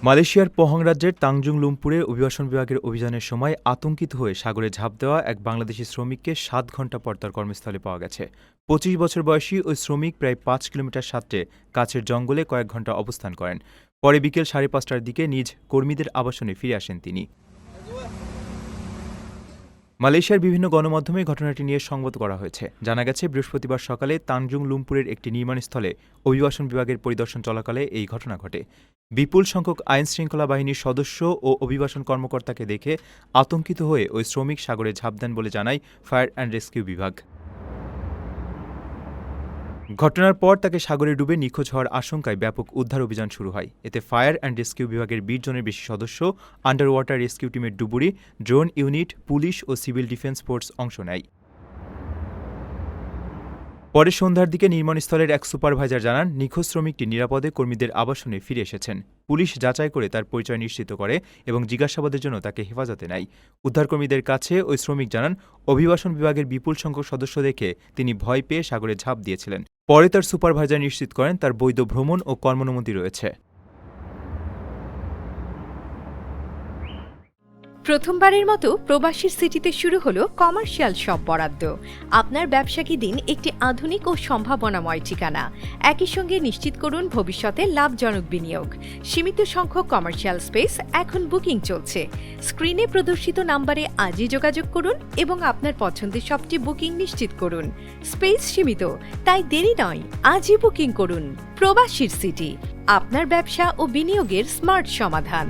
মালয়েশিয়ার পহং রাজ্যের তাংজুং লুম্পুরে অভিবাসন বিভাগের অভিযানের সময় আতঙ্কিত হয়ে সাগরে ঝাঁপ দেওয়া এক বাংলাদেশি শ্রমিককে ৭ ঘণ্টা পর তার কর্মস্থলে পাওয়া গেছে। ২৫ বছর বয়সী ওই শ্রমিক প্রায় ৫ কিলোমিটার সাঁতরে কাছের জঙ্গলে কয়েক ঘণ্টা অবস্থান করেন। পরে বিকেল ৫:৩০টার দিকে নিজ কর্মীদের আবাসনে ফিরে আসেন তিনি। মালয়েশিয়ার বিভিন্ন গণমাধ্যমে ঘটনাটি নিয়ে সংবাদ করা হয়েছে। জানা গেছে, বৃহস্পতিবার সকালে তানজুং লুম্পুরের একটি নির্মাণস্থলে অভিবাসন বিভাগের পরিদর্শন চলাকালে এই ঘটনা ঘটে। বিপুল সংখ্যক আইনশৃঙ্খলা বাহিনীর সদস্য ও অভিবাসন কর্মকর্তাকে দেখে আতঙ্কিত হয়ে ওই শ্রমিক সাগরে ঝাঁপ দেন বলে জানায় ফায়ার অ্যান্ড রেস্কিউ বিভাগ। ঘটনার পর তাকে সাগরে ডুবে নিখোঁজ হওয়ার আশঙ্কায় ব্যাপক উদ্ধার অভিযান শুরু হয়। এতে ফায়ার অ্যান্ড রেস্কিউ বিভাগের ২০ জনের বেশি সদস্য, আন্ডার ওয়াটার রেস্কিউ টিমের ডুবুরি, ড্রোন ইউনিট, পুলিশ ও সিভিল ডিফেন্স ফোর্স অংশ নেয়। পরে সন্ধ্যার দিকে নির্মাণস্থলের এক সুপারভাইজার জানান, নিখোঁজ শ্রমিকটি নিরাপদে কর্মীদের আবাসনে ফিরে এসেছেন। পুলিশ যাচাই করে তার পরিচয় নিশ্চিত করে এবং জিজ্ঞাসাবাদের জন্য তাকে হেফাজতে নেয়। উদ্ধারকর্মীদের কাছে ওই শ্রমিক জানান, অভিবাসন বিভাগের বিপুল সংখ্যক সদস্য দেখে তিনি ভয় পেয়ে সাগরে ঝাঁপ দিয়েছিলেন। পরে তার সুপারভাইজার নিশ্চিত করেন তার বৈধ ভ্রমণ ও কর্মানুমতি রয়েছে। প্রথমবারের মতো প্রবাসীর সিটিতে শুরু হলো কমার্শিয়াল শপ বরাদ্দ। আপনার ব্যবসাকে দিন একটি আধুনিক ও সম্ভাবনাময় ঠিকানা। একই সঙ্গে নিশ্চিত করুন ভবিষ্যতে লাভজনক বিনিয়োগ। সীমিত সংখ্যক কমার্শিয়াল স্পেস এখন বুকিং চলছে। স্ক্রিনে প্রদর্শিত নাম্বারে আজই যোগাযোগ করুন এবং আপনার পছন্দের শপটি বুকিং নিশ্চিত করুন। স্পেস সীমিত, তাই দেরি নয়, আজই বুকিং করুন। প্রবাসীর সিটি, আপনার ব্যবসা ও বিনিয়োগের স্মার্ট সমাধান।